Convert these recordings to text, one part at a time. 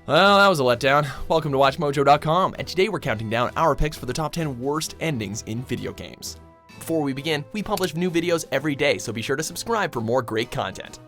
Well, that was a letdown. Welcome to WatchMojo.com, and today we're counting down our picks for the top 10 worst endings in video games. Before we begin, we publish new videos every day, so be sure to subscribe for more great content.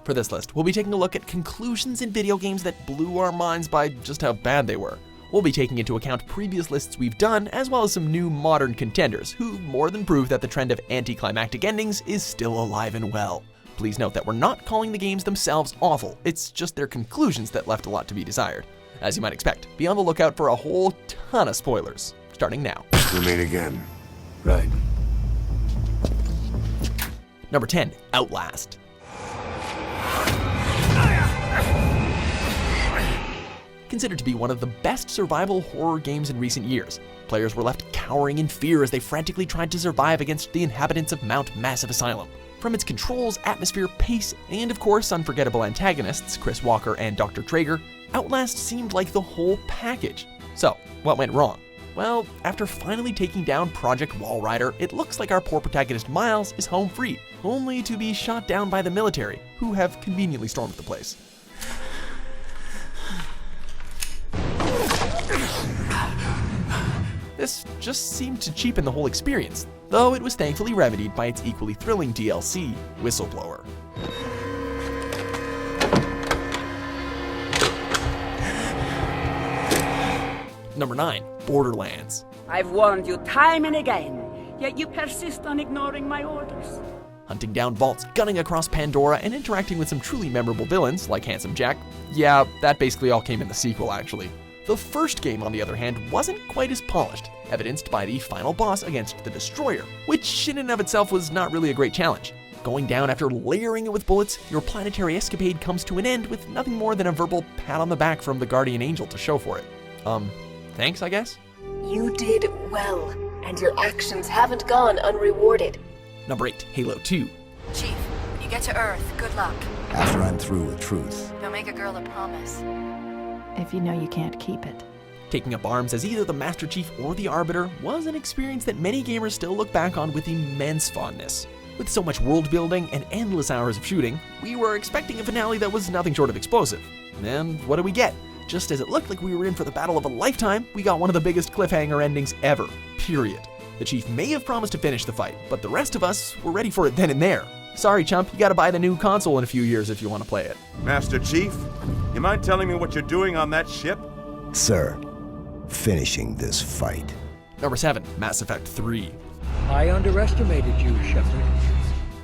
For this list, we'll be taking a look at conclusions in video games that blew our minds by just how bad they were. We'll be taking into account previous lists we've done, as well as some new modern contenders, who more than prove that the trend of anticlimactic endings is still alive and well. Please note that we're not calling the games themselves awful, it's just their conclusions that left a lot to be desired. As you might expect, be on the lookout for a whole ton of spoilers, starting now. We meet again. Right. Number 10, Outlast. Considered to be one of the best survival horror games in recent years, players were left cowering in fear as they frantically tried to survive against the inhabitants of Mount Massive Asylum. From its controls, atmosphere, pace, and of course unforgettable antagonists, Chris Walker and Dr. Traeger, Outlast seemed like the whole package. So, what went wrong? Well, after finally taking down Project Walrider, it looks like our poor protagonist Miles is home free, only to be shot down by the military, who have conveniently stormed the place. This just seemed to cheapen the whole experience, though it was thankfully remedied by its equally thrilling DLC, Whistleblower. Number 9, Borderlands. I've warned you time and again, yet you persist on ignoring my orders. Hunting down vaults, gunning across Pandora, and interacting with some truly memorable villains like Handsome Jack. Yeah, that basically all came in the sequel, actually. The first game, on the other hand, wasn't quite as polished, evidenced by the final boss against the Destroyer, which in and of itself was not really a great challenge. Going down after layering it with bullets, your planetary escapade comes to an end with nothing more than a verbal pat on the back from the Guardian Angel to show for it. Thanks, I guess? You did well, and your actions haven't gone unrewarded. Number 8, Halo 2. Chief, when you get to Earth, good luck. After I'm through with truth. Don't make a girl a promise. If you know you can't keep it. Taking up arms as either the Master Chief or the Arbiter was an experience that many gamers still look back on with immense fondness. With so much world building and endless hours of shooting, we were expecting a finale that was nothing short of explosive. And what do we get? Just as it looked like we were in for the battle of a lifetime, we got one of the biggest cliffhanger endings ever, period. The Chief may have promised to finish the fight, but the rest of us were ready for it then and there. Sorry, chump, you gotta buy the new console in a few years if you want to play it. Master Chief, you mind telling me what you're doing on that ship? Sir, finishing this fight. Number 7, Mass Effect 3. I underestimated you, Shepard.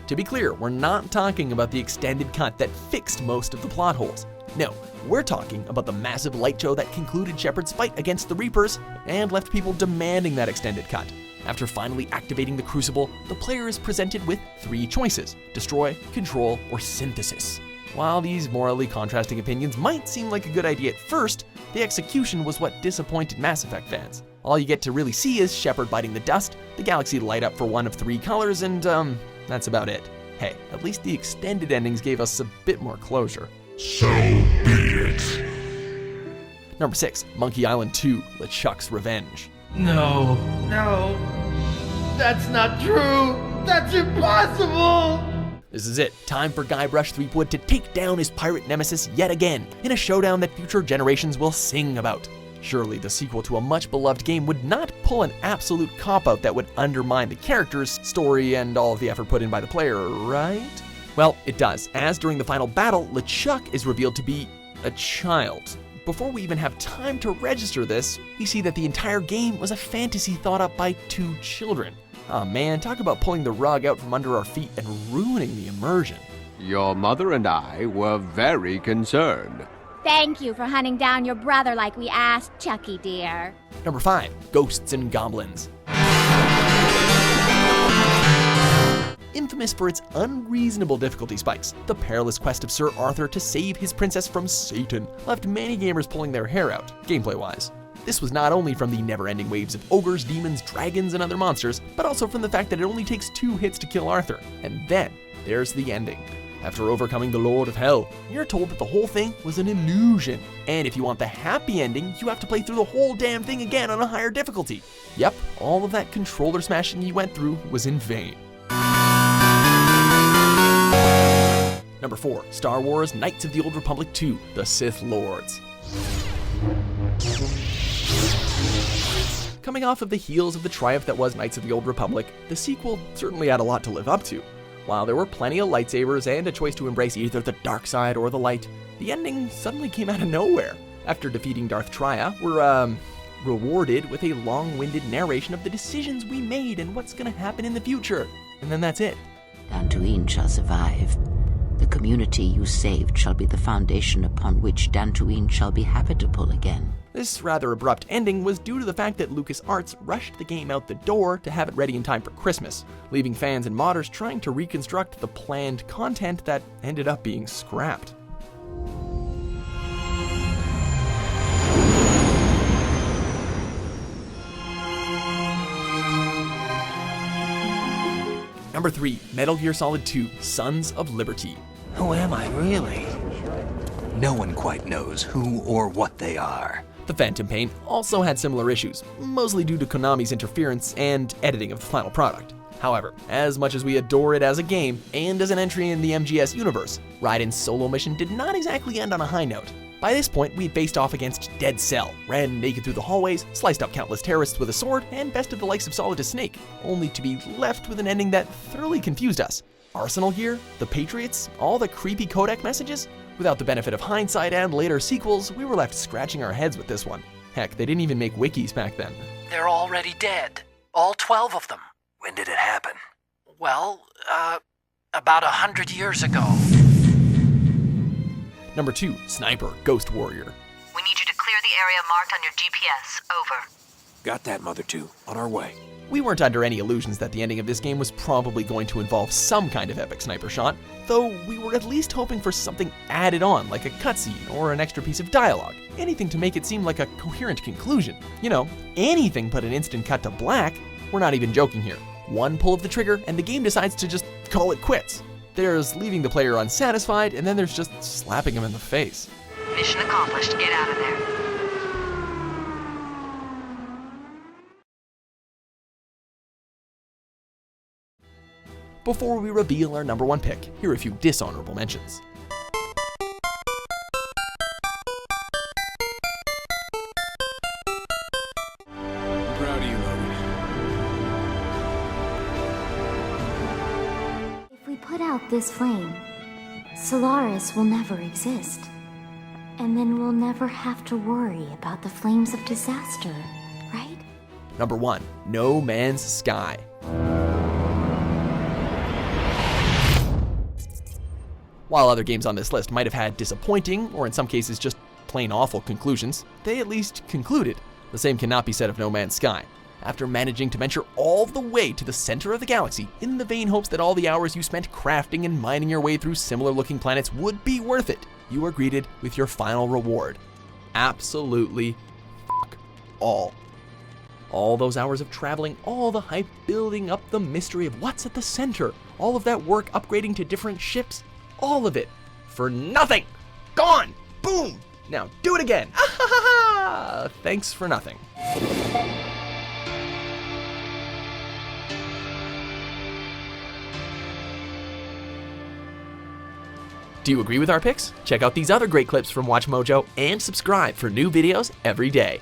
To be clear, we're not talking about the extended cut that fixed most of the plot holes. No, we're talking about the massive light show that concluded Shepard's fight against the Reapers and left people demanding that extended cut. After finally activating the Crucible, the player is presented with 3 choices: destroy, control, or synthesis. While these morally contrasting opinions might seem like a good idea at first, the execution was what disappointed Mass Effect fans. All you get to really see is Shepard biting the dust, the galaxy light up for one of 3 colors, and that's about it. Hey, at least the extended endings gave us a bit more closure. So be it. Number 6, Monkey Island 2, LeChuck's Revenge. No, that's not true. That's impossible. This is it. Time for Guybrush Threepwood to take down his pirate nemesis yet again, in a showdown that future generations will sing about. Surely the sequel to a much beloved game would not pull an absolute cop-out that would undermine the characters, story, and all of the effort put in by the player, right? Well, it does, as during the final battle, LeChuck is revealed to be a child. Before we even have time to register this, we see that the entire game was a fantasy thought up by 2 children. Oh man, talk about pulling the rug out from under our feet and ruining the immersion. Your mother and I were very concerned. Thank you for hunting down your brother like we asked, Chucky dear. Number 5, Ghosts and Goblins. Infamous for its unreasonable difficulty spikes, the perilous quest of Sir Arthur to save his princess from Satan left many gamers pulling their hair out, gameplay-wise. This was not only from the never-ending waves of ogres, demons, dragons, and other monsters, but also from the fact that it only takes 2 hits to kill Arthur. And then, there's the ending. After overcoming the Lord of Hell, you're told that the whole thing was an illusion. And if you want the happy ending, you have to play through the whole damn thing again on a higher difficulty. Yep, all of that controller smashing you went through was in vain. Number 4, Star Wars Knights of the Old Republic 2, The Sith Lords. Coming off of the heels of the triumph that was Knights of the Old Republic, the sequel certainly had a lot to live up to. While there were plenty of lightsabers and a choice to embrace either the dark side or the light, the ending suddenly came out of nowhere. After defeating Darth Traya, we're rewarded with a long-winded narration of the decisions we made and what's gonna happen in the future. And then that's it. Dantooine shall survive. The community you saved shall be the foundation upon which Dantooine shall be habitable again. This rather abrupt ending was due to the fact that LucasArts rushed the game out the door to have it ready in time for Christmas, leaving fans and modders trying to reconstruct the planned content that ended up being scrapped. Number 3, Metal Gear Solid 2, Sons of Liberty. Who am I, really? No one quite knows who or what they are. The Phantom Pain also had similar issues, mostly due to Konami's interference and editing of the final product. However, as much as we adore it as a game, and as an entry in the MGS universe, Raiden's solo mission did not exactly end on a high note. By this point, we had faced off against Dead Cell, ran naked through the hallways, sliced up countless terrorists with a sword, and bested the likes of Solidus Snake, only to be left with an ending that thoroughly confused us. Arsenal gear, the Patriots, all the creepy codec messages? Without the benefit of hindsight and later sequels, we were left scratching our heads with this one. Heck, they didn't even make wikis back then. They're already dead. All 12 of them. When did it happen? Well, about 100 years ago. Number 2, Sniper, Ghost Warrior. We need you to clear the area marked on your GPS. Over. Got that, Mother 2. On our way. We weren't under any illusions that the ending of this game was probably going to involve some kind of epic sniper shot, though we were at least hoping for something added on, like a cutscene or an extra piece of dialogue. Anything to make it seem like a coherent conclusion. You know, anything but an instant cut to black. We're not even joking here. One pull of the trigger and the game decides to just call it quits. There's leaving the player unsatisfied, and then there's just slapping him in the face. Mission accomplished. Get out of there. Before we reveal our number 1 pick, here are a few dishonorable mentions. I'm proud of you, Logan. If we put out this flame, Solaris will never exist. And then we'll never have to worry about the flames of disaster, right? Number 1, No Man's Sky. While other games on this list might have had disappointing, or in some cases just plain awful conclusions, they at least concluded. The same cannot be said of No Man's Sky. After managing to venture all the way to the center of the galaxy, in the vain hopes that all the hours you spent crafting and mining your way through similar looking planets would be worth it, you are greeted with your final reward. Absolutely f*** all. All those hours of traveling, all the hype building up the mystery of what's at the center, all of that work upgrading to different ships, all of it for nothing. Gone. Boom. Now do it again. Ah, ha, ha, ha. Thanks for nothing. Do you agree with our picks? Check out these other great clips from WatchMojo and subscribe for new videos every day.